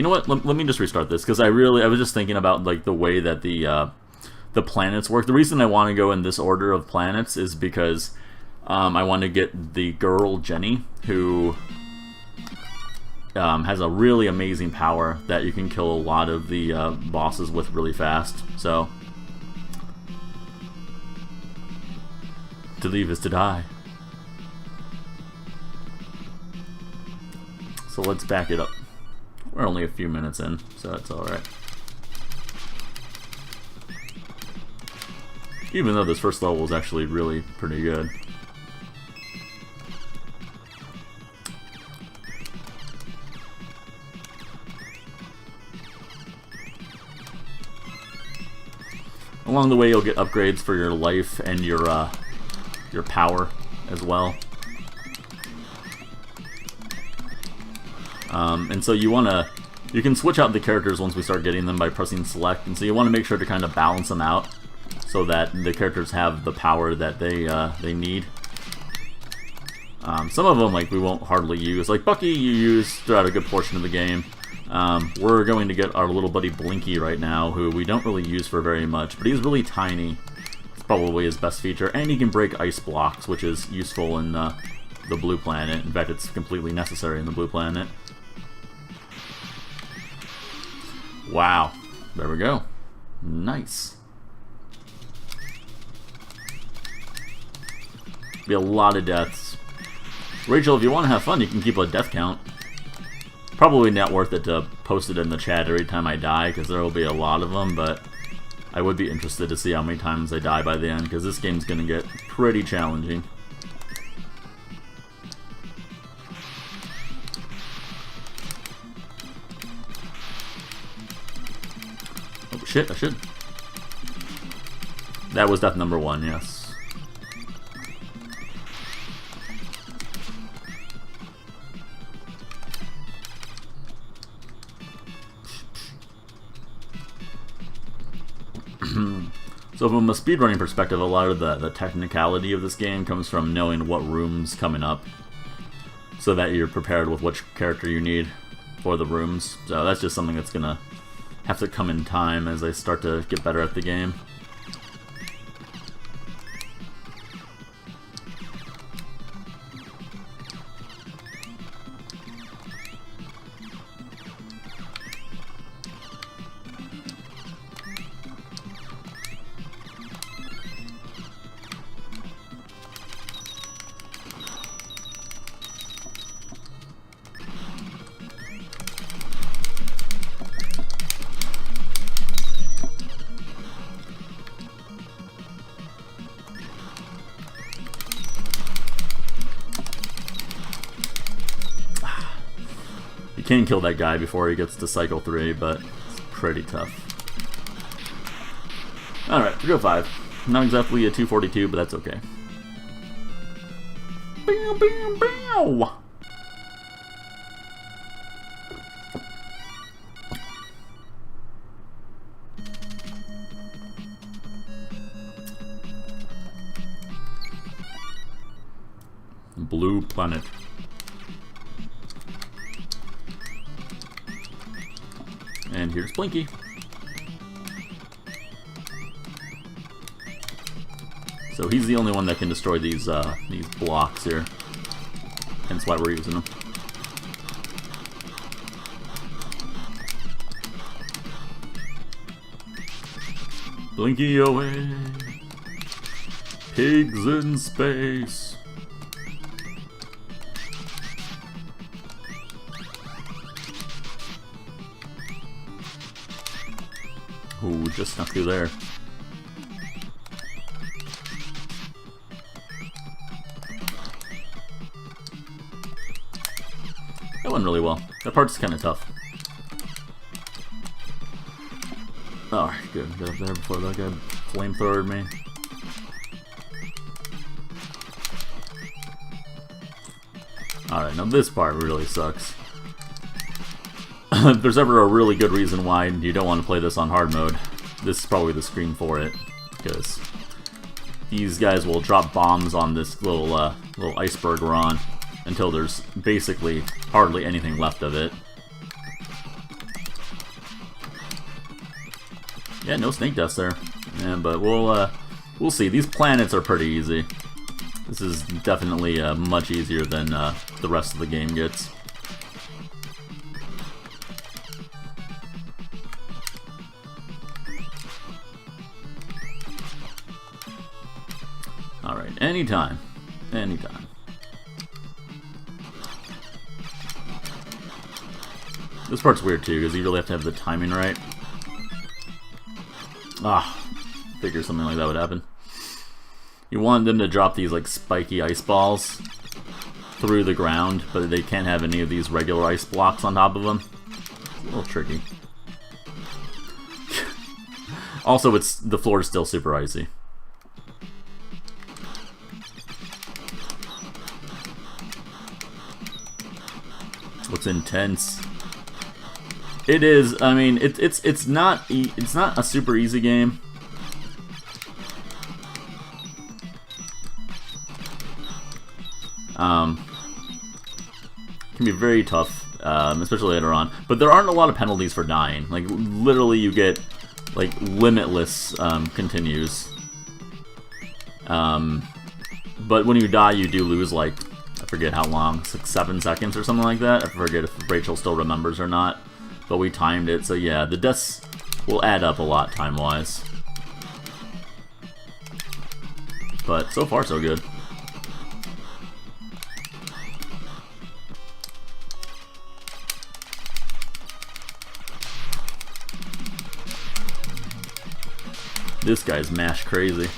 know what? Let me just restart this, because I was just thinking about like the way that the planets work. The reason I want to go in this order of planets is because I want to get the girl Jenny, who has a really amazing power that you can kill a lot of the bosses with really fast. So to leave is to die. So let's back it up. We're only a few minutes in, so that's alright. Even though this first level is actually really pretty good. Along the way, you'll get upgrades for your life and your power as well. And so you can switch out the characters once we start getting them by pressing select, and so you want to make sure to kind of balance them out so that the characters have the power that they need. Some of them, like, we won't hardly use. Like Bucky, you use throughout a good portion of the game. We're going to get our little buddy Blinky right now, who we don't really use for very much, but he's really tiny. It's probably his best feature, and he can break ice blocks, which is useful in the blue planet. In fact, it's completely necessary in the blue planet. Wow. There we go. Nice. Be a lot of deaths. Rachel, if you want to have fun, you can keep a death count. Probably not worth it to post it in the chat every time I die, because there will be a lot of them, but I would be interested to see how many times I die by the end, because this game's going to get pretty challenging. Oh shit, I should. That was death number 1, yes. So from a speedrunning perspective, a lot of the technicality of this game comes from knowing what room's coming up, so that you're prepared with which character you need for the rooms. So that's just something that's gonna have to come in time as I start to get better at the game. You can kill that guy before he gets to cycle 3, but it's pretty tough. Alright, 305. Not exactly a 242, but that's okay. Bow, bow, bow. Blue planet. And here's Blinky. So he's the only one that can destroy these blocks here. Hence why we're using them. Blinky away. Pigs in space. Ooh, just snuck through there. That went really well. That part's kind of tough. Alright, good. Get up there before that guy flamethrowered me. Alright, now this part really sucks. If there's ever a really good reason why you don't want to play this on hard mode, this is probably the screen for it, because these guys will drop bombs on this little iceberg we're on until there's basically hardly anything left of it. Yeah, no snake deaths there. Yeah, but we'll see. These planets are pretty easy. This is definitely much easier than the rest of the game gets. Alright, anytime. Anytime. This part's weird too, because you really have to have the timing right. Ah, figure something like that would happen. You want them to drop these like spiky ice balls through the ground, but they can't have any of these regular ice blocks on top of them. It's a little tricky. Also, the floor is still super icy. Looks intense. It is. I mean, it's not a super easy game. Can be very tough, especially later on. But there aren't a lot of penalties for dying. Like literally, you get like limitless continues. But when you die, you do lose like I forget how long, 6-7 seconds or something like that. I forget if Rachel still remembers or not. But we timed it, so yeah, the deaths will add up a lot time-wise. But so far, so good. This guy's mash crazy.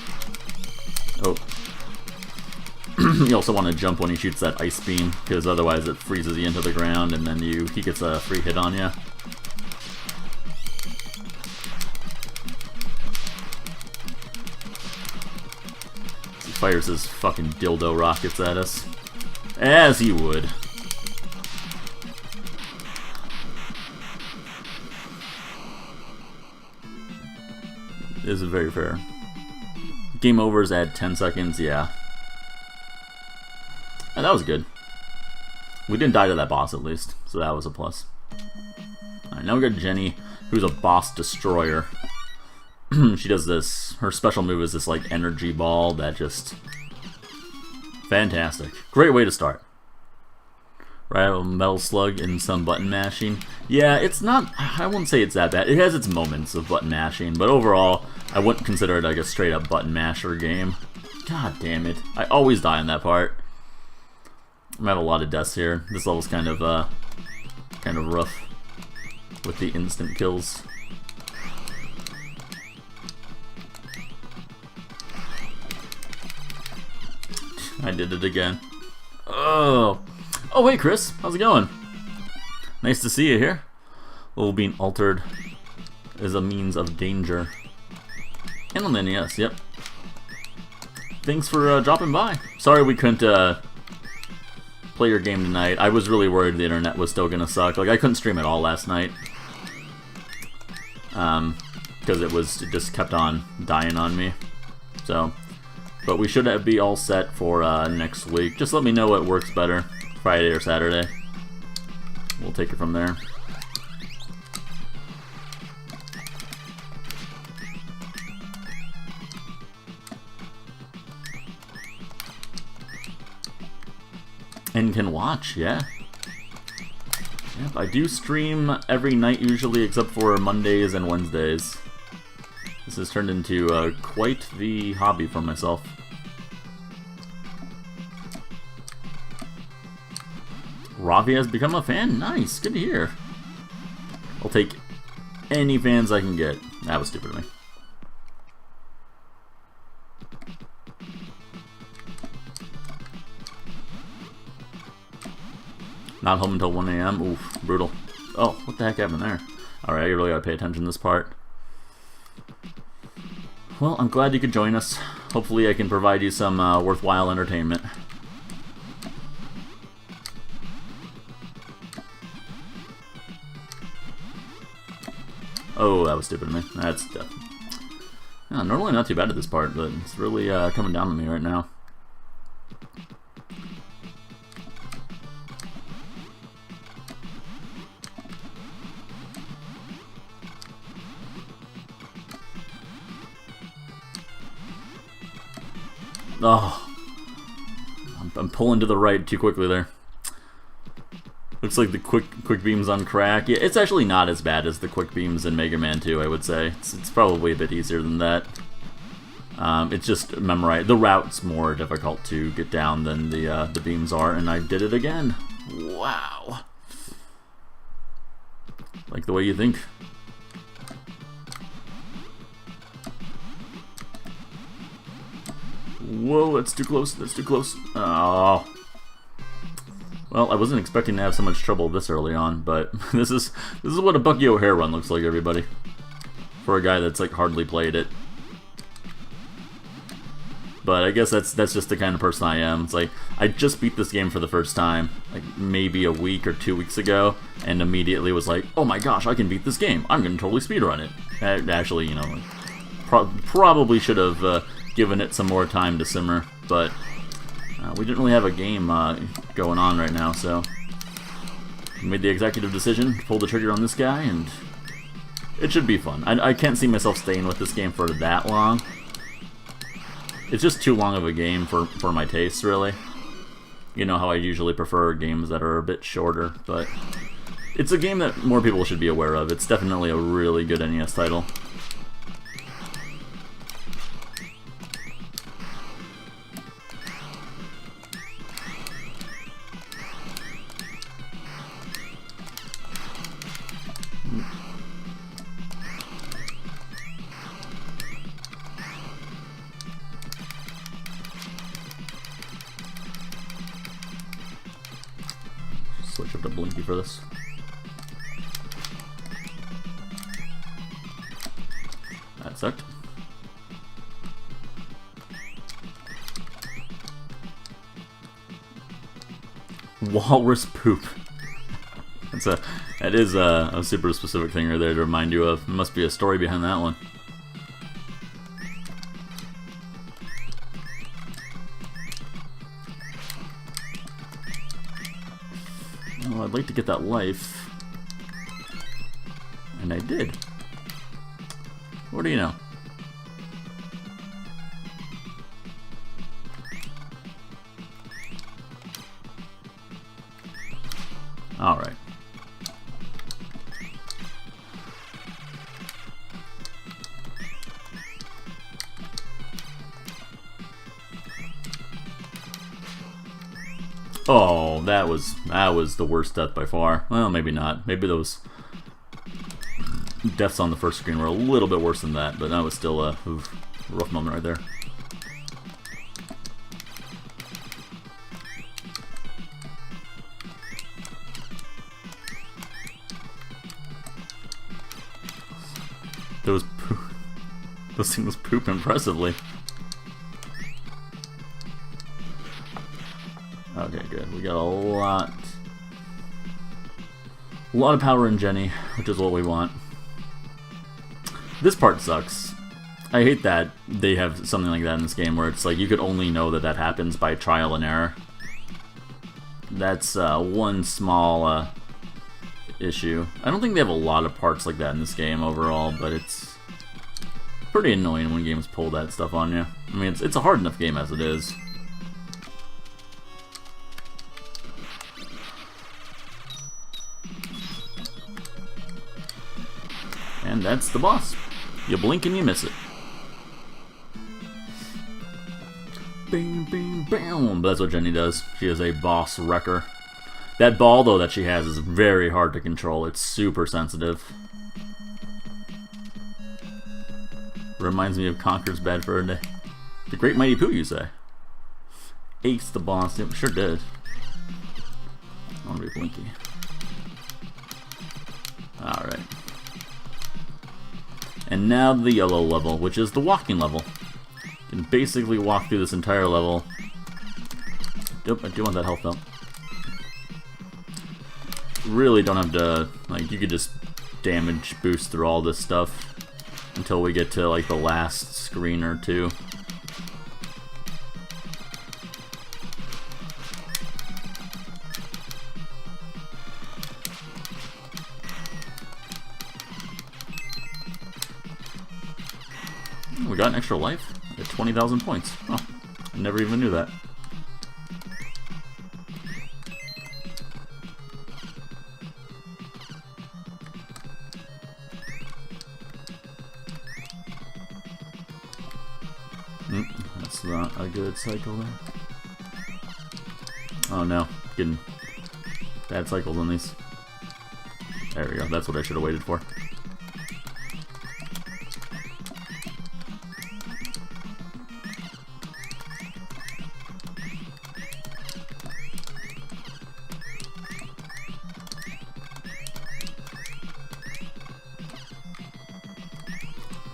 Oh. You also want to jump when he shoots that ice beam, because otherwise it freezes you into the ground, and then he gets a free hit on you. He fires his fucking dildo rockets at us. As he would. This is very fair. Game overs add 10 seconds, yeah. And that was good. We didn't die to that boss at least, so that was a plus. Alright, now we got Jenny, who's a boss destroyer. She does this, her special move is this like energy ball that just... Fantastic. Great way to start. Right, a metal slug and some button mashing. Yeah, it's not, I wouldn't say it's that bad. It has its moments of button mashing, but overall, I wouldn't consider it like a straight up button masher game. God damn it. I always die in that part. I'm gonna have a lot of deaths here. This level's kind of rough with the instant kills. I did it again. Oh, hey Chris, how's it going? Nice to see you here. Level being altered is a means of danger. And on the NES, yep. Thanks for dropping by. Sorry we couldn't play your game tonight. I was really worried the internet was still gonna suck. Like I couldn't stream at all last night. Because it just kept on dying on me. So, but we should be all set for next week. Just let me know what works better, Friday or Saturday. We'll take it from there. And can watch, yeah. Yep, I do stream every night usually, except for Mondays and Wednesdays. This has turned into quite the hobby for myself. Ravi has become a fan? Nice, good to hear. I'll take any fans I can get. That was stupid of me. Not home until 1 AM? Oof, brutal. Oh, what the heck happened there? Alright, I really gotta pay attention to this part. Well, I'm glad you could join us. Hopefully I can provide you some worthwhile entertainment. Oh, that was stupid of me. That's death. Yeah, normally not too bad at this part, but it's really coming down on me right now. Oh. I'm pulling to the right too quickly there. Looks like the quick beams on crack. Yeah, it's actually not as bad as the quick beams in Mega Man 2, I would say. It's probably a bit easier than that. It's just memorize. The route's more difficult to get down than the beams are, and I did it again. Wow. Like the way you think. Whoa, that's too close. That's too close. Oh. Well, I wasn't expecting to have so much trouble this early on, but this is what a Bucky O'Hare run looks like, everybody. For a guy that's like hardly played it. But I guess that's just the kind of person I am. It's like, I just beat this game for the first time, like maybe a week or 2 weeks ago, and immediately was like, oh my gosh, I can beat this game. I'm gonna totally speedrun it. Actually, you know, probably should have given it some more time to simmer, but we didn't really have a game going on right now, so I made the executive decision to pull the trigger on this guy, and it should be fun. I can't see myself staying with this game for that long. It's just too long of a game for my tastes, really. You know how I usually prefer games that are a bit shorter, but it's a game that more people should be aware of. It's definitely a really good NES title. Switch up to Blinky for this. That sucked. Walrus poop. That is a super specific thing right there to remind you of. There must be a story behind that one. Well, I'd like to get that life. And I did. What do you know? Alright. Oh, that was the worst death by far. Well, maybe not. Maybe those deaths on the first screen were a little bit worse than that, but that was still a rough moment right there. Those things poop impressively. Okay, good. We got a lot of power in Jenny, which is what we want. This part sucks. I hate that they have something like that in this game where it's like you could only know that that happens by trial and error. That's one small issue. I don't think they have a lot of parts like that in this game overall, but it's pretty annoying when games pull that stuff on you. I mean, it's a hard enough game as it is. And that's the boss. You blink and you miss it. Bing, bing, bam. That's what Jenny does. She is a boss wrecker. That ball, though, that she has is very hard to control. It's super sensitive. Reminds me of Conker's Bad Fur Day. The Great Mighty Pooh, you say? Ace the boss. It sure did. I want to be Blinky. Alright. And now the yellow level, which is the walking level. You can basically walk through this entire level. Yep, I do want that health though. Really don't have to, like, you could just damage boost through all this stuff until we get to, like, the last screen or two. We got an extra life at 20,000 points. Oh, I never even knew that. That's not a good cycle there. Oh no, getting bad cycles on these. There we go, that's what I should have waited for.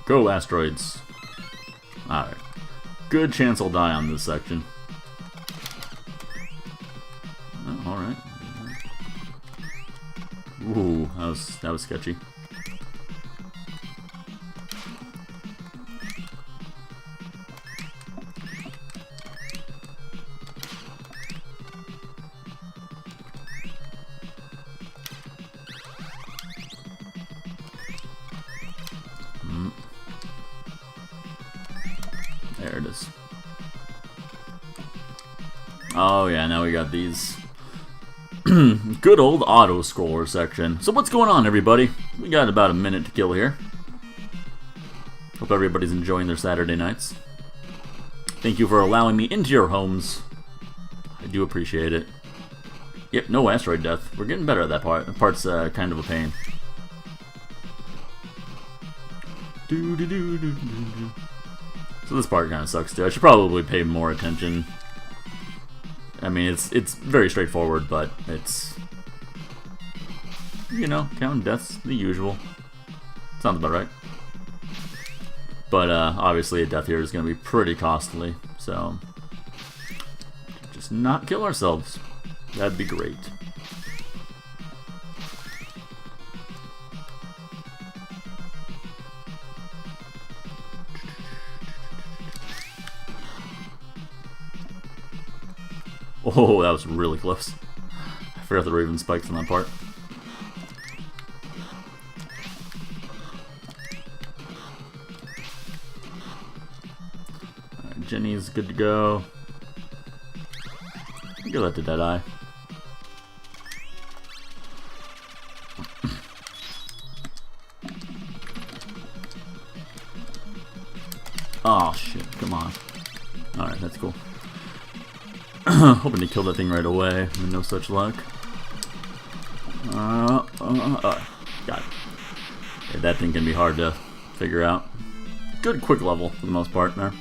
Go, asteroids. Alright. Good chance I'll die on this section. Oh, alright. Ooh, that was sketchy. There it is. Oh yeah, now we got these. Good old auto scroller section. So what's going on, everybody? We got about a minute to kill here. Hope everybody's enjoying their Saturday nights. Thank you for allowing me into your homes. I do appreciate it. Yep, no asteroid death. We're getting better at that part. That part's kind of a pain. So this part kind of sucks too. I should probably pay more attention. I mean, it's very straightforward, but it's, you know, counting deaths, the usual. Sounds about right. But obviously a death here is going to be pretty costly, so just not kill ourselves. That'd be great. Oh, that was really close. I forgot there were even spikes on that part. Alright, Jenny's good to go. Give that to Deadeye. Oh shit, come on. Alright, that's cool. Hoping to kill that thing right away. No such luck. Got it. Yeah, that thing can be hard to figure out. Good quick level for the most part there.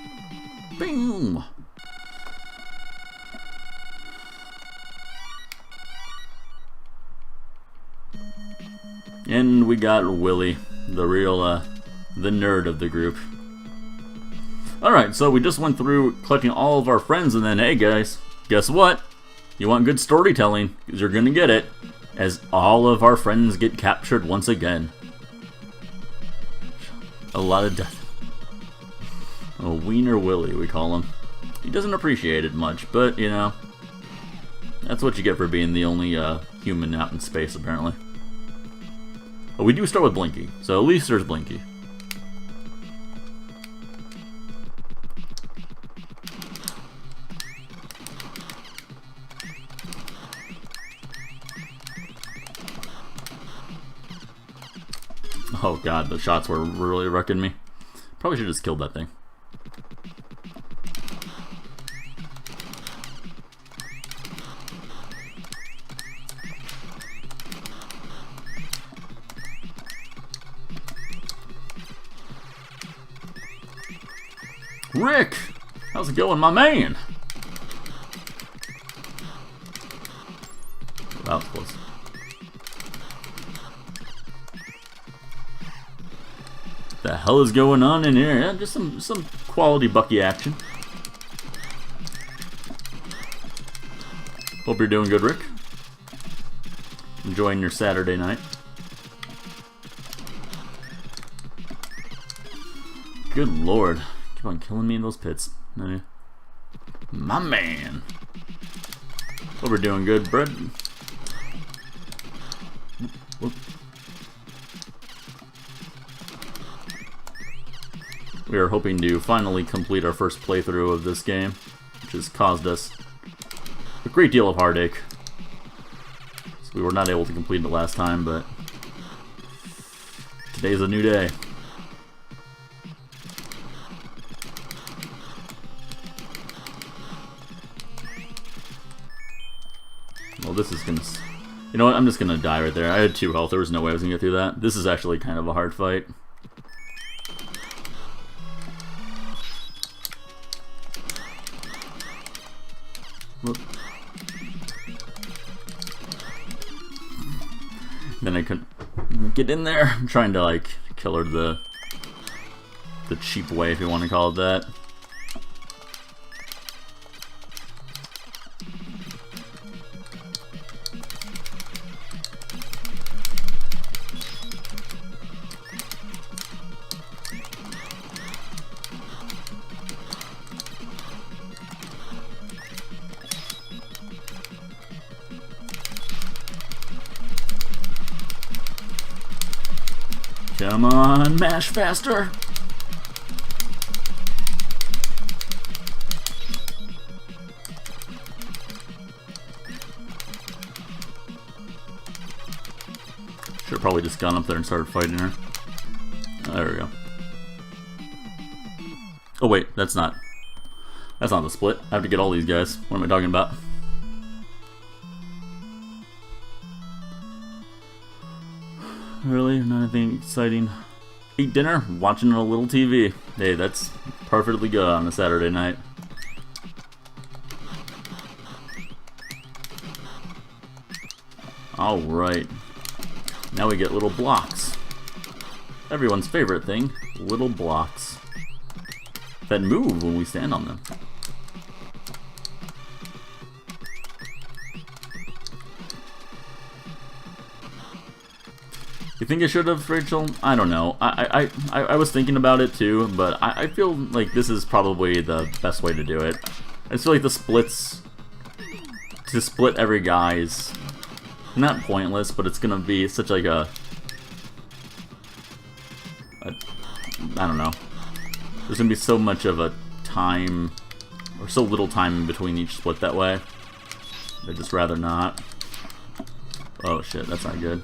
Boom! And we got Willy, the real, the nerd of the group. Alright, so we just went through collecting all of our friends, and then, hey guys, guess what? You want good storytelling, because you're gonna get it, as all of our friends get captured once again. A lot of death. Oh, Wiener Willy, we call him. He doesn't appreciate it much, but, you know, that's what you get for being the only human out in space, apparently. But we do start with Blinky, so at least there's Blinky. Oh god, the shots were really wrecking me. Probably should have just killed that thing. Rick! How's it going, my man? That was close. The hell is going on in here? Yeah, just some quality Bucky action. Hope you're doing good, Rick. Enjoying your Saturday night. Good lord. Keep on killing me in those pits. My man. Hope we're doing good, Brett. Whoop. We are hoping to finally complete our first playthrough of this game. which has caused us a great deal of heartache. So we were not able to complete it last time, but today's a new day. Well, this is gonna... You know what? I'm just gonna die right there. I had 2 health. There was no way I was gonna get through that. This is actually kind of a hard fight. Whoop. Then I couldn't get in there. I'm trying to like kill her the cheap way, if you want to call it that. Come on, mash faster! Should've probably just gone up there and started fighting her. Oh, there we go. Oh wait, that's not the split. I have to get all these guys. What am I talking about? Really? Not anything exciting? Eat dinner? Watching a little TV. Hey, that's perfectly good on a Saturday night. Alright. Now we get little blocks. Everyone's favorite thing, little blocks that move when we stand on them. You think I should have, Rachel? I don't know. I was thinking about it too, but I feel like this is probably the best way to do it. I just feel like the splits, to split every guy is not pointless, but it's gonna be such like a I don't know. There's gonna be so much of a time, or so little time in between each split that way. I'd just rather not. Oh shit, that's not good.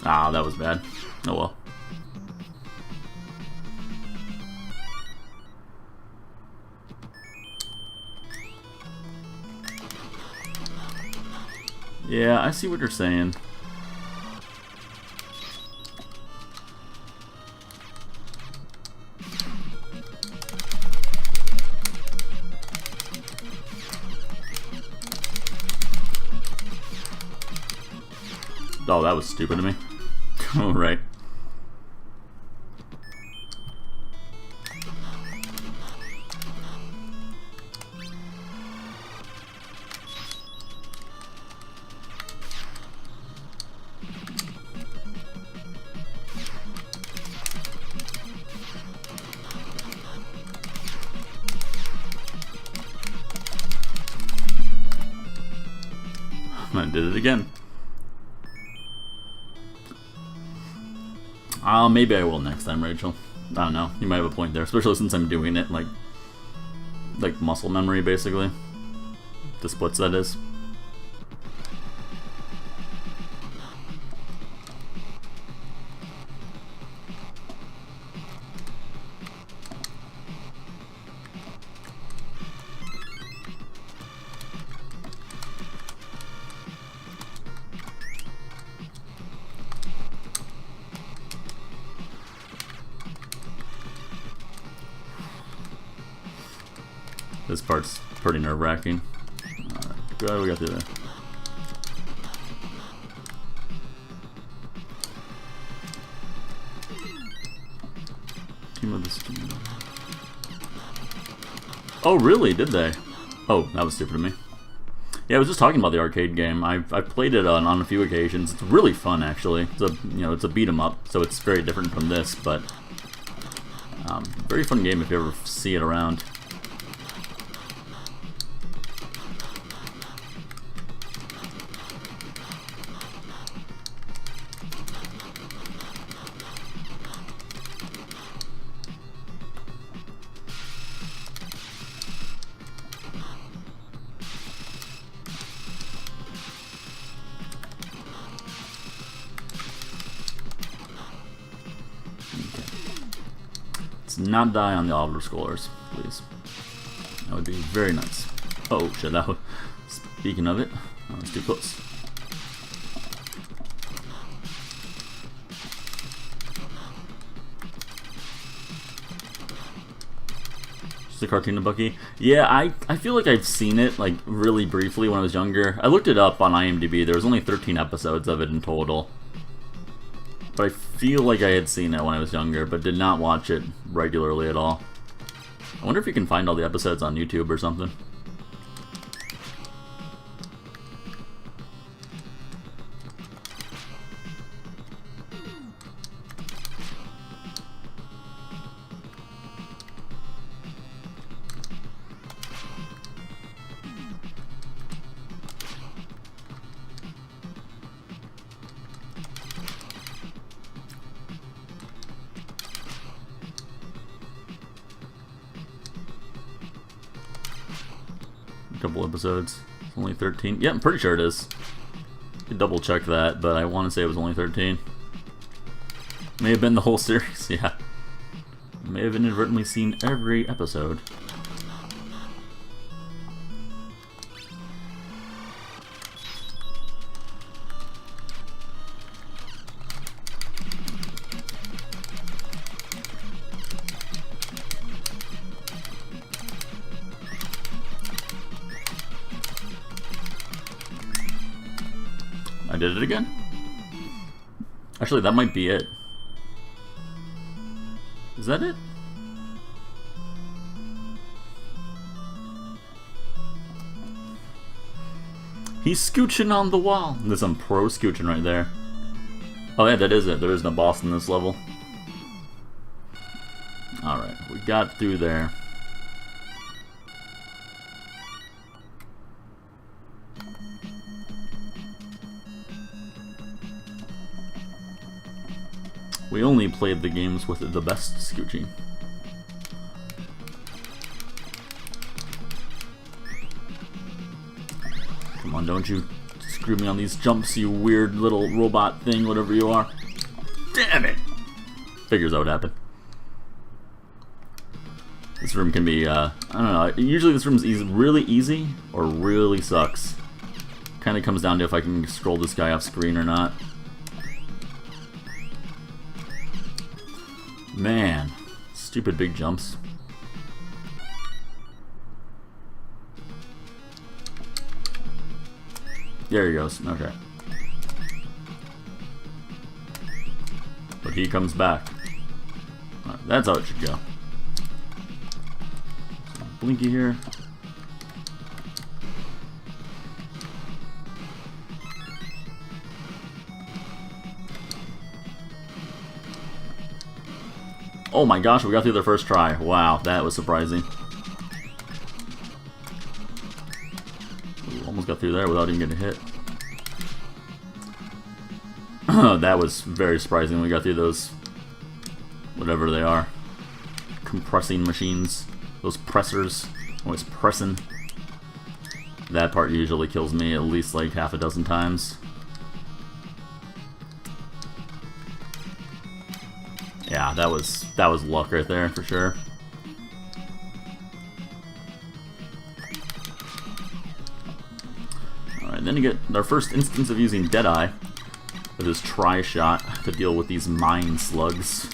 Ah, that was bad. Oh well. Yeah, I see what you're saying. Oh, that was stupid of me. Oh, right. I did it again. Maybe I will next time, Rachel. I don't know. You might have a point there, especially since I'm doing it like muscle memory, basically. The splits, that is. This part's pretty nerve-wracking. Glad we got through there. Team of this team. Oh, really? Did they? Oh, that was stupid of me. Yeah, I was just talking about the arcade game. I've played it on a few occasions. It's really fun, actually. It's it's a beat 'em up, so it's very different from this, but very fun game if you ever see it around. Let's not die on the auto scrollers, please. That would be very nice. Oh shit, that was, speaking of it, that was too close. Just a cartoon of Bucky? Yeah, I feel like I've seen it, like, really briefly when I was younger. I looked it up on IMDb. There was only 13 episodes of it in total. But I feel like I had seen it when I was younger, but did not watch it regularly at all. I wonder if you can find all the episodes on YouTube or something. Couple episodes. It's only 13. Yeah, I'm pretty sure it is. Could double check that, but I want to say it was only 13. May have been the whole series, yeah. May have inadvertently seen every episode. I did it again? Actually, that might be it. Is that it? He's scooching on the wall. There's some pro scooching right there. Oh yeah, that is it. There is no boss in this level. Alright, we got through there. We only played the games with the best scooching. Come on, don't you screw me on these jumps, you weird little robot thing, whatever you are. Damn it! Figures that would happen. This room can be, I don't know, usually this room's really easy or really sucks. Kinda comes down to if I can scroll this guy off screen or not. Man, stupid big jumps. There he goes. Okay. But he comes back. Right, that's how it should go. Blinky here. Oh my gosh, we got through the first try. Wow, that was surprising. Ooh, almost got through there without even getting hit. That was very surprising. We got through those, whatever they are, compressing machines. Those pressers, always pressing. That part usually kills me at least like half a dozen times. Yeah, that was luck right there for sure. Alright, then you get our first instance of using Deadeye with his tri-shot to deal with these mine slugs.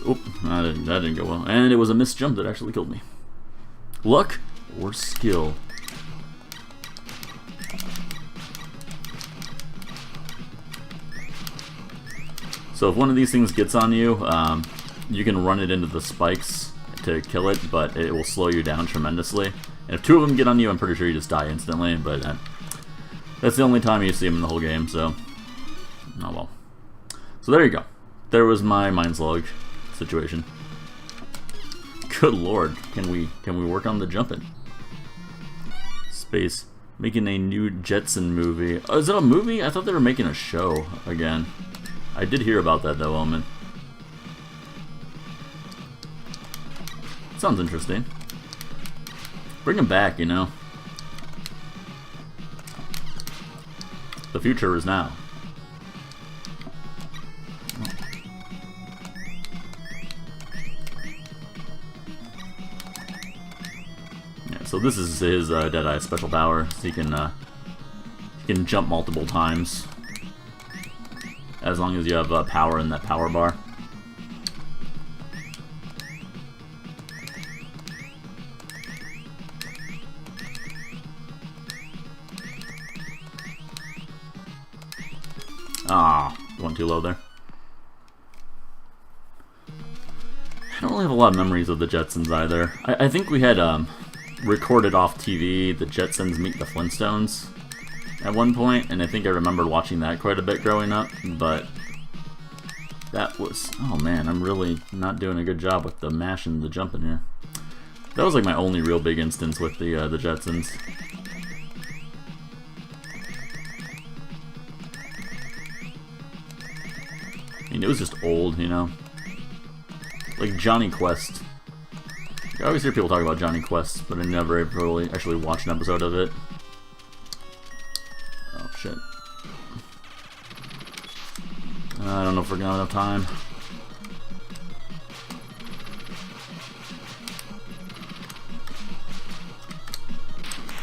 Oop, that didn't go well. And it was a missed jump that actually killed me. Luck or skill? So if one of these things gets on you, you can run it into the spikes to kill it, but it will slow you down tremendously. And if two of them get on you, I'm pretty sure you just die instantly, but that's the only time you see them in the whole game, so oh well. So there you go. There was my mine slug situation. Good lord, can we work on the jumping? Space. Making a new Jetson movie. Oh, is it a movie? I thought they were making a show again. I did hear about that though, Omen. Sounds interesting. Bring him back, you know. The future is now. So this is his Deadeye special power. So he can jump multiple times as long as you have power in that power bar. Ah, going too low there. I don't really have a lot of memories of the Jetsons either. I think we had recorded off TV the Jetsons meet the Flintstones at one point, and I think I remember watching that quite a bit growing up, but that was... Oh man, I'm really not doing a good job with the mash and the jumping here. That was like my only real big instance with the Jetsons. I mean, it was just old, you know? Like Johnny Quest. I always hear people talk about Johnny Quest, but I never really actually watched an episode of it. Oh, shit. I don't know if we're gonna have enough time.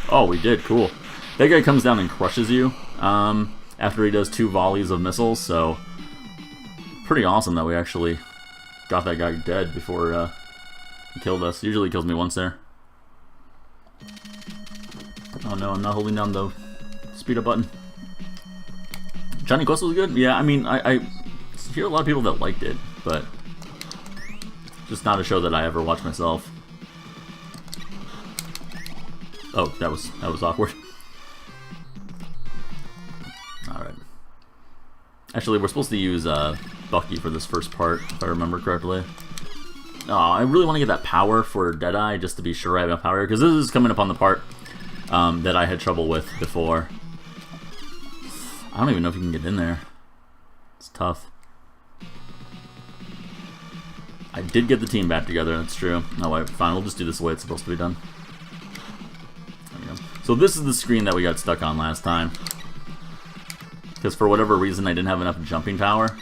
Oh, we did. Cool. That guy comes down and crushes you after he does 2 volleys of missiles, so pretty awesome that we actually got that guy dead before he killed us. Usually he kills me once there. Oh no, I'm not holding down the speed up button. Johnny Quest was good? Yeah, I mean, I hear a lot of people that liked it, but just not a show that I ever watched myself. Oh, that was awkward. Alright. Actually, we're supposed to use Bucky for this first part, if I remember correctly. Oh, I really want to get that power for Deadeye, just to be sure I have enough power, because this is coming up on the part that I had trouble with before. I don't even know if you can get in there. It's tough. I did get the team back together, that's true. No, wait, fine, we'll just do this the way it's supposed to be done. There we go. So this is the screen that we got stuck on last time. Because for whatever reason I didn't have enough jumping power.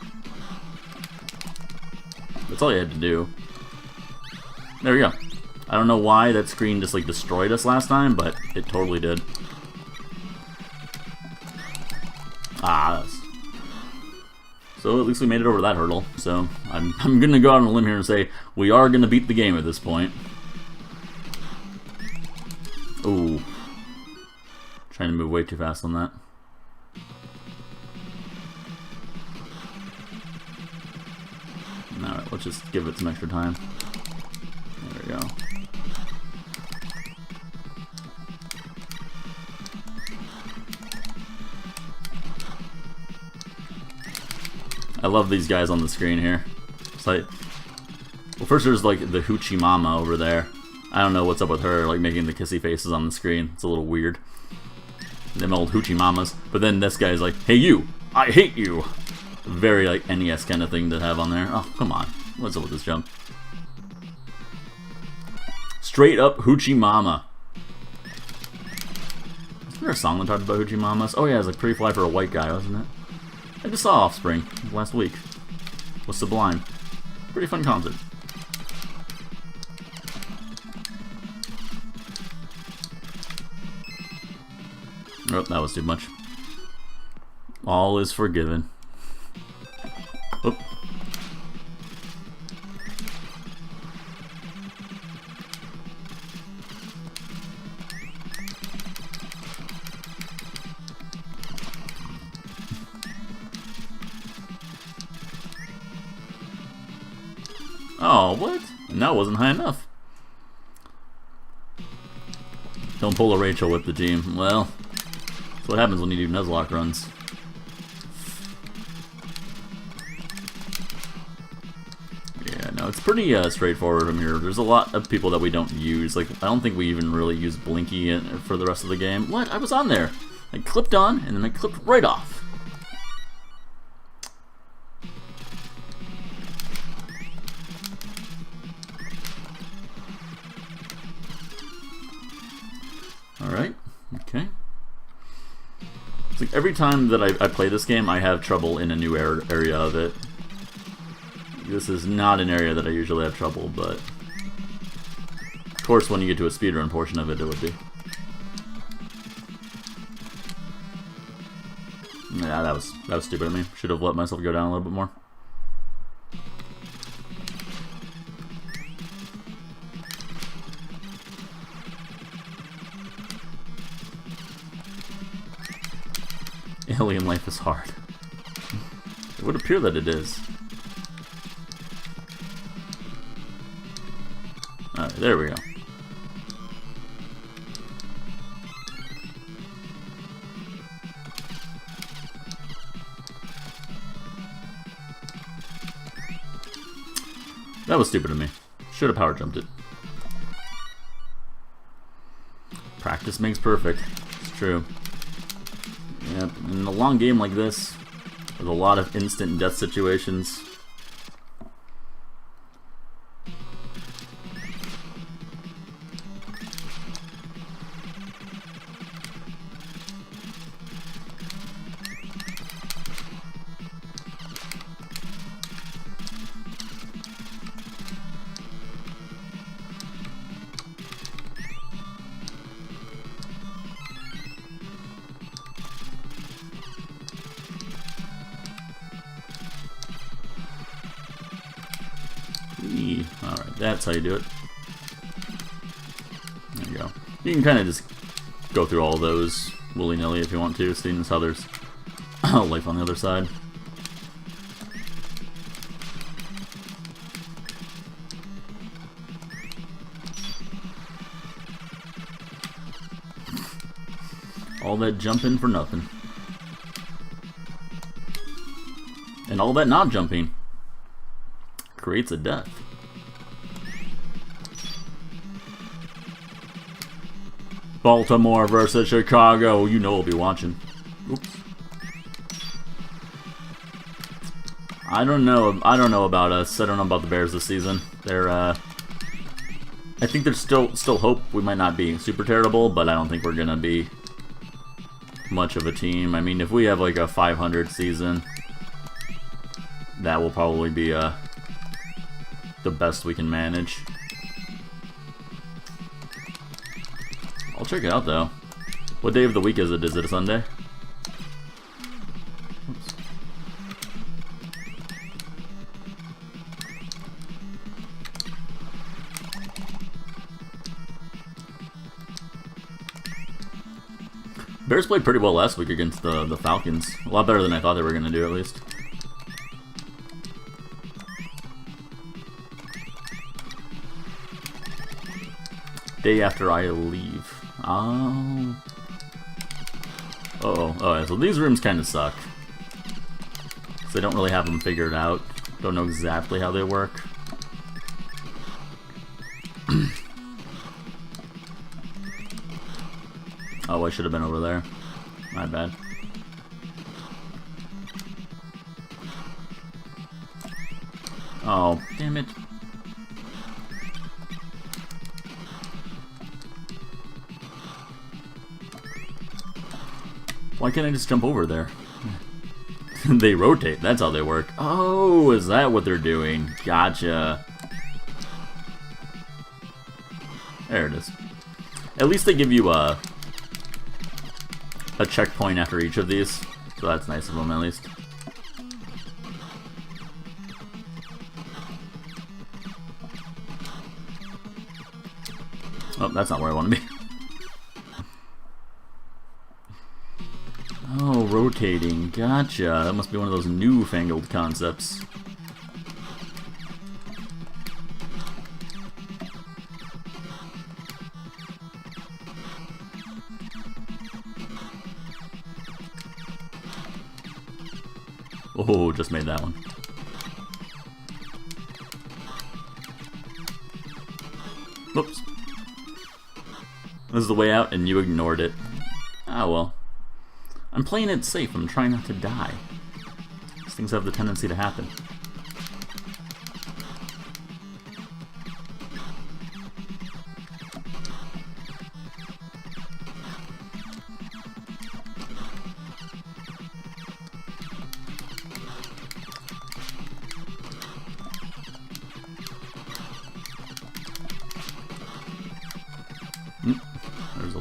That's all you had to do. There we go. I don't know why that screen just like destroyed us last time, but it totally did. Ah, so at least we made it over that hurdle. So I'm gonna go out on a limb here and say we are gonna beat the game at this point. Ooh, trying to move way too fast on that. Alright, let's just give it some extra time. There we go. I love these guys on the screen here. It's like, well, first there's like the Hoochie Mama over there. I don't know what's up with her, like making the kissy faces on the screen. It's a little weird. Them old Hoochie Mamas. But then this guy's like, hey you, I hate you. Very like NES kind of thing to have on there. Oh, come on. What's up with this jump? Straight up Hoochie Mama. Isn't there a song that talked about Hoochie Mamas? Oh yeah, it's like Pretty Fly for a White Guy, wasn't it? I just saw Offspring last week with Sublime. Pretty fun concert. Oh, that was too much. All is forgiven. Oop. Oh, what? And that wasn't high enough. Don't pull a Rachel with the team. Well, that's what happens when you do Nuzlocke runs. Yeah, no, it's pretty straightforward from here. There's a lot of people that we don't use. Like, I don't think we even really use Blinky for the rest of the game. What? I was on there. I clipped on, and then I clipped right off. Alright, okay. It's like every time that I play this game, I have trouble in a new area of it. This is not an area that I usually have trouble, but Of course, when you get to a speedrun portion of it, it would be. Yeah, that was stupid of me. Should have let myself go down a little bit more. Alien life is hard. It would appear that it is. Alright, there we go. That was stupid of me. Should have power jumped it. Practice makes perfect. It's true. Yep, in a long game like this, with a lot of instant death situations, alright, that's how you do it. There you go. You can kind of just go through all those willy-nilly if you want to, seeing as how there's life on the other side. All that jumping for nothing. And all that not jumping creates a death. Baltimore versus Chicago. You know we'll be watching. Oops. I don't know about us. I don't know about the Bears this season. They're I think there's still hope. We might not be super terrible, but I don't think we're gonna be much of a team. I mean, if we have like a 500 season, that will probably be the best we can manage. I'll check it out though. What day of the week is it? Is it a Sunday? Oops. Bears played pretty well last week against the Falcons. A lot better than I thought they were going to do, at least. Day after I leave. Oh. Uh-oh. Oh, yeah, so these rooms kind of suck. So they don't really have them figured out. Don't know exactly how they work. Oh, I should have been over there. My bad. Oh, damn it. Why can't I just jump over there? They rotate, that's how they work. Oh, is that what they're doing? Gotcha. There it is. At least they give you a checkpoint after each of these, so that's nice of them at least. Oh, that's not where I want to be. Oh, rotating. Gotcha. That must be one of those newfangled concepts. Oh, just made that one. Whoops. This is the way out, and you ignored it. Ah, well. I'm playing it safe. I'm trying not to die. These things have the tendency to happen.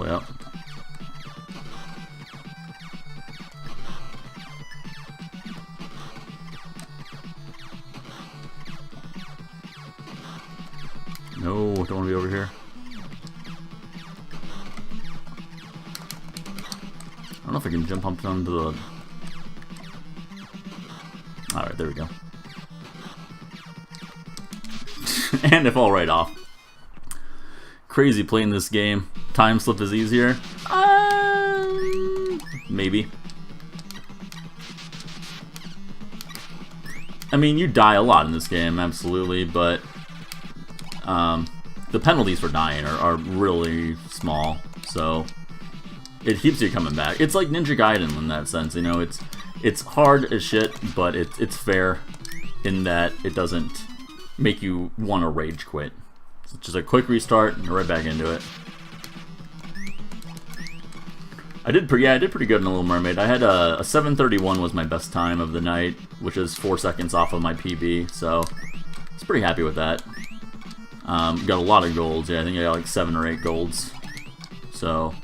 the way up. No, don't want to be over here. I don't know if I can jump up onto the... Alright, there we go. And it fall right off. Crazy playing this game. Time slip is easier. Maybe. I mean, you die a lot in this game, absolutely, but the penalties for dying are really small, so it keeps you coming back. It's like Ninja Gaiden in that sense, you know. It's hard as shit, but it's fair in that it doesn't make you want to rage quit. It's just a quick restart and you're right back into it. I did pretty good in Little Mermaid. I had a 7:31 was my best time of the night, which is 4 seconds off of my PB, so I was pretty happy with that. Got a lot of golds. Yeah, I think I got like 7 or 8 golds. So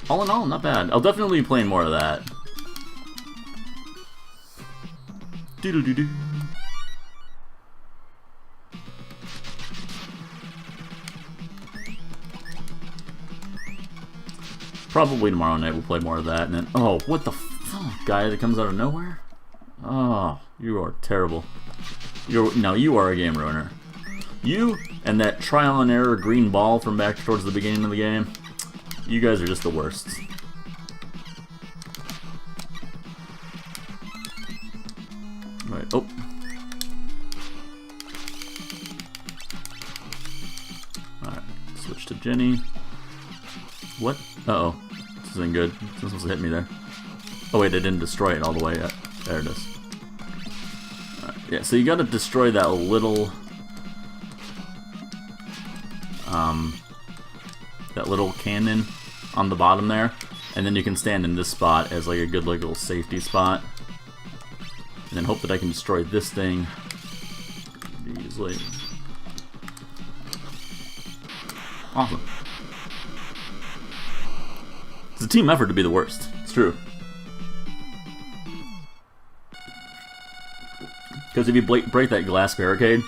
all in all, not bad. I'll definitely be playing more of that. Doodle-doo-doo. Probably tomorrow night we'll play more of that, and then... Oh, what the fuck? Guy that comes out of nowhere? Oh, you are terrible. No, you are a game ruiner. You and that trial and error green ball from back towards the beginning of the game, you guys are just the worst. Right, oh. Alright, switch to Jenny. What? Uh-oh. This isn't good. This was supposed to hit me there. Oh wait, I didn't destroy it all the way. There it is. Alright, yeah, so you gotta destroy that little... that little cannon on the bottom there, and then you can stand in this spot as like a good like little safety spot, and then hope that I can destroy this thing easily. Awesome. It's a team effort to be the worst. It's true. Because if you break that glass barricade,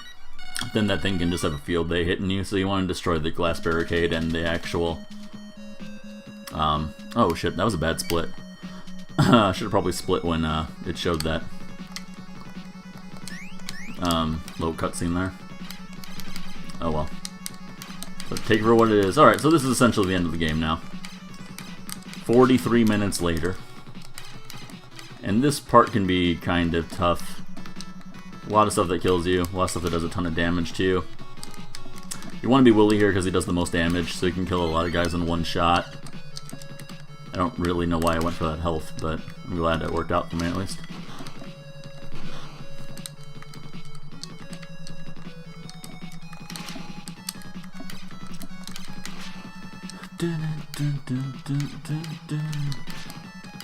then that thing can just have a field day hitting you, so you want to destroy the glass barricade and the actual... oh shit, that was a bad split. I should have probably split when it showed that little cutscene there. Oh well. But take it for what it is. Alright, so this is essentially the end of the game now. 43 minutes later. And this part can be kind of tough. A lot of stuff that kills you, a lot of stuff that does a ton of damage to you. You want to be Willy here because he does the most damage, so he can kill a lot of guys in one shot. I don't really know why I went for that health, but I'm glad it worked out for me at least.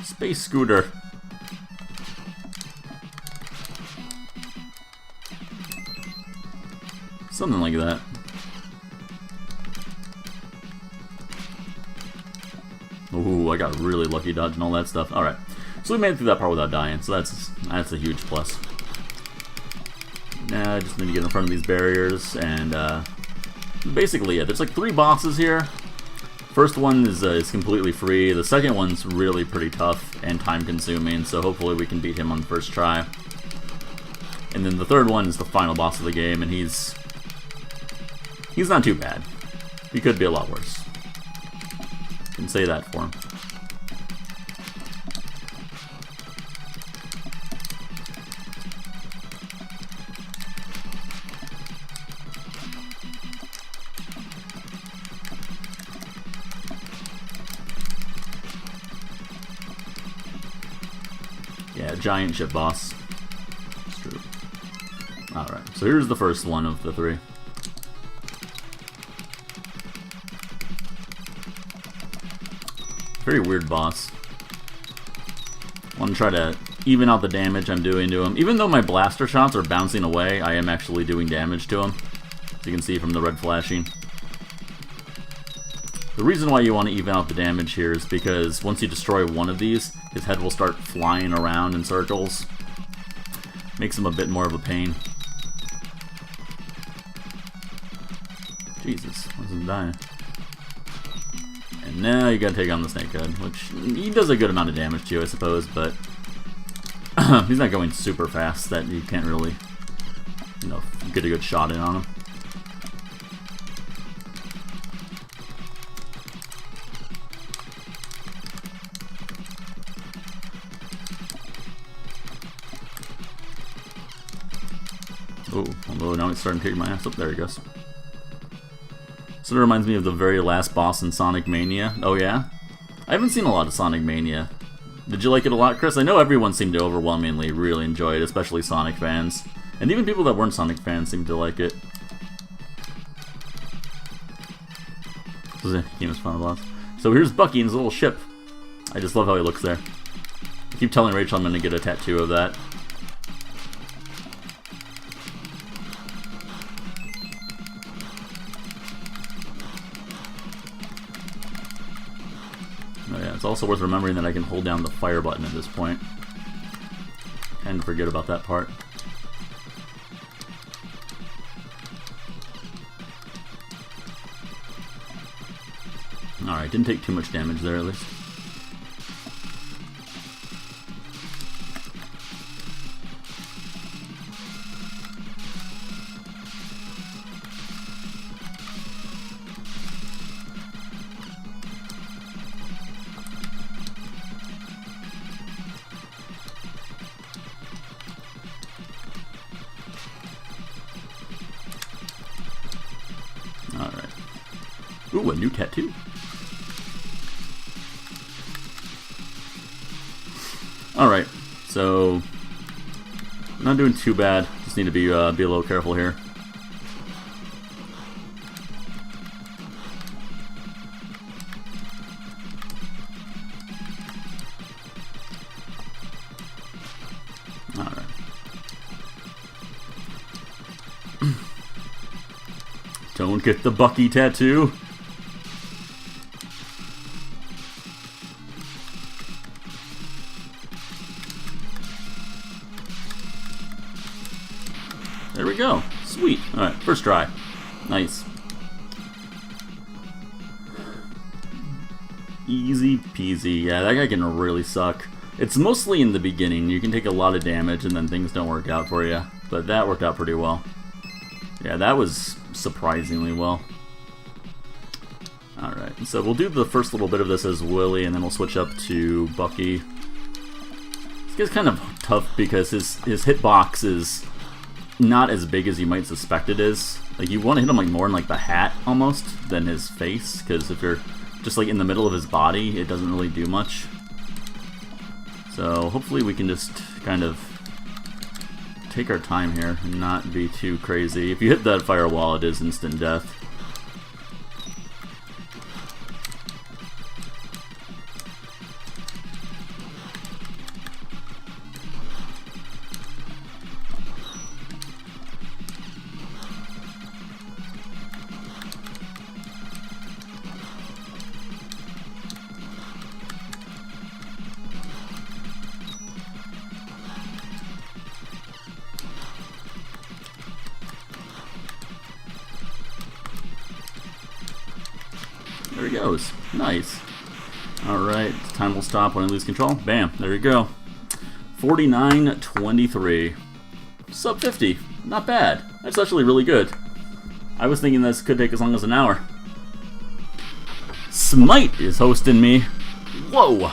Space scooter. Something like that. Ooh, I got really lucky dodging all that stuff. Alright, so we made it through that part without dying, so that's a huge plus. Now I just need to get in front of these barriers, and basically, yeah, there's like 3 bosses here. First one is completely free. The second one's really pretty tough and time-consuming, so hopefully we can beat him on the first try. And then the third one is the final boss of the game, and he's not too bad. He could be a lot worse. Can say that for him. Yeah, giant ship boss. It's true. Alright, so here's the first one of the 3. Very weird boss. I want to try to even out the damage I'm doing to him. Even though my blaster shots are bouncing away, I am actually doing damage to him. As you can see from the red flashing. The reason why you want to even out the damage here is because once you destroy one of these, his head will start flying around in circles. Makes him a bit more of a pain. Jesus, wasn't dying. And now you gotta take on the snakehead, which he does a good amount of damage to you, I suppose, but he's not going super fast that you can't really, you know, get a good shot in on him. Oh, although now he's starting to kick my ass. Oh, there he goes. So it reminds me of the very last boss in Sonic Mania. Oh yeah? I haven't seen a lot of Sonic Mania. Did you like it a lot, Chris? I know everyone seemed to overwhelmingly really enjoy it, especially Sonic fans. And even people that weren't Sonic fans seemed to like it. This is a game of fun boss. So here's Bucky in his little ship. I just love how he looks there. I keep telling Rachel I'm going to get a tattoo of that. Oh yeah, it's also worth remembering that I can hold down the fire button at this point. Kind of forget about that part. Alright, didn't take too much damage there at least. Alright. Ooh, a new tattoo. Alright, so I'm not doing too bad. Just need to be a little careful here. Alright. Don't get the Bucky tattoo. There we go. Sweet. Alright, first try. Nice. Easy peasy. Yeah, that guy can really suck. It's mostly in the beginning. You can take a lot of damage and then things don't work out for you. But that worked out pretty well. Yeah, that was surprisingly well. Alright, so we'll do the first little bit of this as Willy, and then we'll switch up to Bucky. This guy's kind of tough because his hitbox is not as big as you might suspect it is. Like, you want to hit him like more in like the hat almost than his face, because if you're just like in the middle of his body, it doesn't really do much. So hopefully we can just kind of take our time here and not be too crazy. If you hit that firewall, it is instant death. There he goes. Nice. Alright, time will stop when I lose control. Bam, there we go. 49-23. Sub 50. Not bad. That's actually really good. I was thinking this could take as long as an hour. Smite is hosting me. Whoa!